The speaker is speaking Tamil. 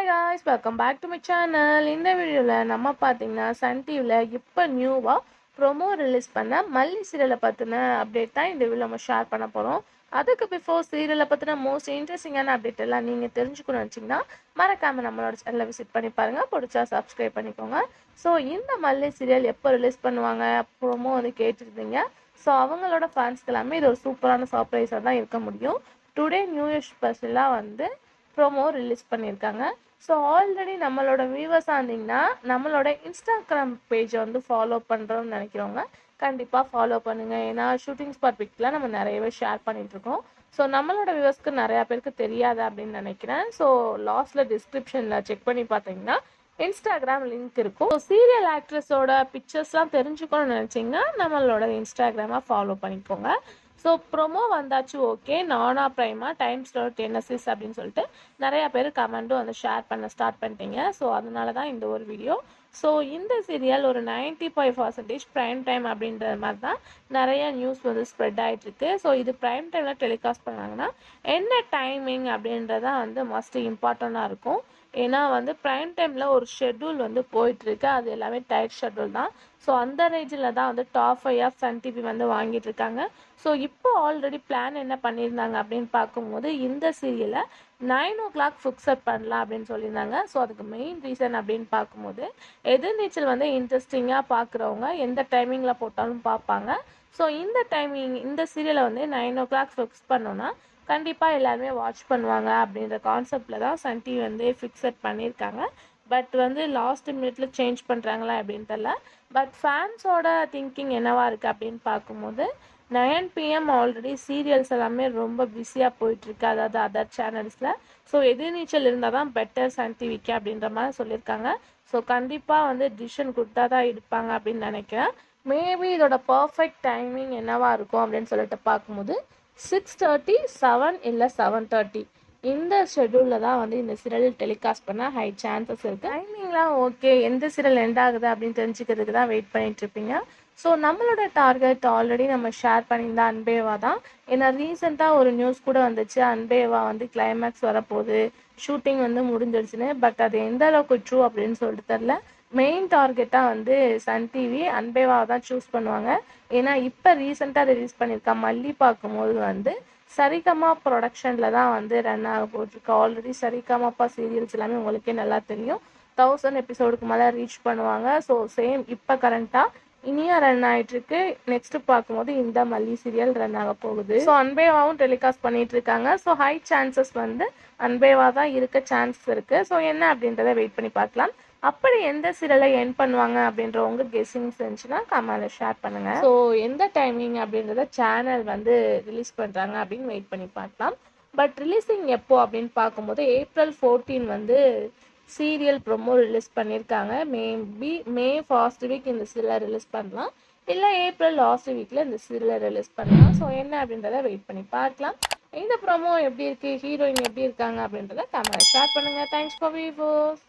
Hi guys, welcome back to my channel. இந்த வீடியோவில் நம்ம பார்த்தீங்கன்னா சன் டிவியில் இப்போ நியூவாக ப்ரொமோ ரிலீஸ் பண்ண மல்லி சீரியலை பற்றின அப்டேட் தான் இந்த வீடியோ நம்ம ஷேர் பண்ண போகிறோம். அதுக்கு பிஃபோர் சீரியலை பற்றின மோஸ்ட் இன்ட்ரெஸ்டிங்கான அப்டேட் எல்லாம் நீங்கள் தெரிஞ்சுக்கணும்னு நினச்சிங்கன்னா மறக்காமல் நம்மளோட சேனலை விசிட் பண்ணி பாருங்கள். பிடிச்சா சப்ஸ்கிரைப் பண்ணிக்கோங்க. ஸோ இந்த மல்லி சீரியல் எப்போ ரிலீஸ் பண்ணுவாங்க ப்ரொமோ வந்து கேட்டுருந்தீங்க. ஸோ அவங்களோட ஃபேன்ஸ்க்கு எல்லாமே இது ஒரு சூப்பரான சர்ப்ரைஸாக தான் இருக்க முடியும். டுடே நியூ இயர் ஸ்பெஷலாக வந்து ப்ரோமோ ரிலீஸ் பண்ணியிருக்காங்க. ஸோ ஆல்ரெடி நம்மளோட வியூவர்ஸாக இருந்தீங்கன்னா நம்மளோட இன்ஸ்டாகிராம் பேஜை வந்து ஃபாலோ பண்ணுறோம்னு நினைக்கிறவங்க கண்டிப்பாக ஃபாலோ பண்ணுங்கள். ஏன்னா ஷூட்டிங் ஸ்பாட் பிக்லாம் நம்ம நிறையவே ஷேர் பண்ணிகிட்ருக்கோம். ஸோ நம்மளோட வியூவர்ஸ்க்கு நிறையா பேருக்கு தெரியாது அப்படின்னு நினைக்கிறேன். ஸோ லாஸ்ட்டில் டிஸ்கிரிப்ஷனில் செக் பண்ணி பார்த்தீங்கன்னா இன்ஸ்டாகிராம் லிங்க் இருக்கும். ஸோ சீரியல் ஆக்ட்ரஸோட பிக்சர்ஸ்லாம் தெரிஞ்சுக்கணும்னு நினச்சிங்கன்னா நம்மளோட இன்ஸ்டாகிராமாக ஃபாலோ பண்ணிக்கோங்க. ஸோ ப்ரொமோ வந்தாச்சு, ஓகே. நானா பிரைமா டைம்ஸ் டென்னசிஸ் அப்படின்னு சொல்லிட்டு நிறையா பேர் கமெண்ட்டும் வந்து ஷேர் பண்ண ஸ்டார்ட் பண்ணிட்டீங்க. ஸோ அதனால தான் இந்த ஒரு வீடியோ. ஸோ இந்த சீரியல் ஒரு 95% ப்ரைம் டைம் அப்படின்ற மாதிரி தான் நிறைய நியூஸ் வந்து ஸ்ப்ரெட் ஆகிட்டுருக்கு. ஸோ இது ப்ரைம் டைமில் டெலிகாஸ்ட் பண்ணாங்கன்னா என்ன டைமிங் அப்படின்றதான் வந்து மஸ்ட் இம்பார்ட்டண்ட்டாக இருக்கும். ஏன்னா வந்து ப்ரைம் டைமில் ஒரு ஷெட்யூல் வந்து போயிட்டுருக்கு. அது எல்லாமே டைட் ஷெட்யூல் தான். ஸோ அந்த ரேஞ்சில் தான் வந்து டாப் 5 ஆஃப் சன் டிவி வந்து வாங்கிட்டு இருக்காங்க. ஸோ இப்போ ஆல்ரெடி பிளான் என்ன பண்ணியிருந்தாங்க அப்படின்னு பார்க்கும்போது இந்த சீரியலை 9 o'clock ஃபிக்ஸட் பண்ணலாம் அப்படின்னு சொல்லியிருந்தாங்க. ஸோ அதுக்கு மெயின் ரீசன் அப்படின்னு பார்க்கும்போது எதிர்நீச்சல் வந்து இன்ட்ரெஸ்டிங்காக பார்க்குறவங்க எந்த டைமிங்கில் போட்டாலும் பார்ப்பாங்க. ஸோ இந்த டைமிங் இந்த சீரியலை வந்து 9 o'clock ஃபிக்ஸ் பண்ணோன்னா கண்டிப்பாக எல்லாருமே வாட்ச் பண்ணுவாங்க அப்படின்ற கான்செப்டில் தான் சன் டிவி வந்து ஃபிக்ஸட் பண்ணியிருக்காங்க. பட் வந்து லாஸ்ட் மினிட்ல சேஞ்ச் பண்ணுறாங்களா அப்படின்னு தெரியல. பட் ஃபேன்ஸோட திங்கிங் என்னவா இருக்குது அப்படின்னு பார்க்கும்போது 9 PM ஆல்ரெடி சீரியல்ஸ் எல்லாமே ரொம்ப பிஸியாக போயிட்டுருக்கு, அதாவது அதர் சேனல்ஸில். ஸோ எதிர்நீச்சல் இருந்தால் தான் பெட்டர் சன் டிவிக்கு அப்படின்ற மாதிரி சொல்லியிருக்காங்க. ஸோ கண்டிப்பாக வந்து டிசிஷன் கொடுத்தா தான் எடுப்பாங்க அப்படின்னு நினைக்கிறேன். மேபி இதோட பர்ஃபெக்ட் டைமிங் என்னவா இருக்கும் அப்படின்னு சொல்லிட்டு பார்க்கும்போது 6:30, 7 இல்லை 7:30 இந்த ஷெட்யூலில் தான் வந்து இந்த சீரியல் டெலிகாஸ்ட் பண்ண ஹை சான்சஸ் இருக்குது. டைமிங்லாம் ஓகே, எந்த சீரியல் எண்ட் ஆகுது அப்படின்னு தெரிஞ்சுக்கிறதுக்கு தான் வெயிட் பண்ணிட்டு இருப்பீங்க. ஸோ நம்மளோட டார்கெட் ஆல்ரெடி நம்ம ஷேர் பண்ணியிருந்தா அன்பேவா தான். ஏன்னா ரீசெண்டாக ஒரு நியூஸ் கூட வந்துச்சு, அன்பேவா வந்து கிளைமேக்ஸ் வரப்போகுது, ஷூட்டிங் வந்து முடிஞ்சிருச்சுன்னு. பட் அது எந்த அளவுக்கு ட்ரூ அப்படின்னு சொல்லிட்டு தெரில. மெயின் டார்கெட்டாக வந்து சன் டிவி அன்பேவாவை தான் சூஸ் பண்ணுவாங்க. ஏன்னா இப்போ ரீசெண்டாக ரிலீஸ் பண்ணியிருக்கா மல்லி பார்க்கும்போது வந்து சரிகமா ப்ரொடக்ஷனில் தான் வந்து ரன் ஆக போட்டிருக்கு. ஆல்ரெடி சரிகமாப்பா சீரியல்ஸ் எல்லாமே உங்களுக்கே நல்லா தெரியும், 1000 எபிசோடுக்கு மேலே ரீச் பண்ணுவாங்க. ஸோ சேம் இப்போ கரண்ட்டாக இனியா ரன் ஆகிட்டுருக்கு. நெக்ஸ்ட் பார்க்கும்போது இந்த மல்லி சீரியல் ரன் ஆக போகுது. ஸோ அன்பேவாவும் டெலிகாஸ்ட் பண்ணிட்டு இருக்காங்க. ஸோ ஹை சான்சஸ் வந்து அன்பேவா தான் இருக்க சான்சஸ் இருக்குது. ஸோ என்ன அப்படின்றத வெயிட் பண்ணி பார்க்கலாம். அப்படி எந்த சீரியலை என் பண்ணுவாங்க அப்படின்ற உங்கள் கெஸ்ஸிங்ஸ் இருந்துச்சுன்னா கமெண்ட்ல ஷேர் பண்ணுங்கள். ஸோ எந்த டைமிங் அப்படின்றத சேனல் வந்து ரிலீஸ் பண்ணுறாங்க அப்படின்னு வெயிட் பண்ணி பார்க்கலாம். பட் ரிலீஸிங் எப்போ அப்படின்னு பார்க்கும்போது April 14 வந்து சீரியல் ப்ரொமோ ரிலீஸ் பண்ணியிருக்காங்க. மே ஃபர்ஸ்ட் வீக் இந்த சீரியலை ரிலீஸ் பண்ணலாம், இல்லை ஏப்ரல் லாஸ்ட் வீக்கில் இந்த சீரியலை ரிலீஸ் பண்ணலாம். ஸோ என்ன அப்படின்றத வெயிட் பண்ணி பார்க்கலாம். இந்த ப்ரொமோ எப்படி இருக்குது, ஹீரோயின் எப்படி இருக்காங்க அப்படின்றத கமெண்ட் ஷேர் பண்ணுங்கள். Thanks for viewers.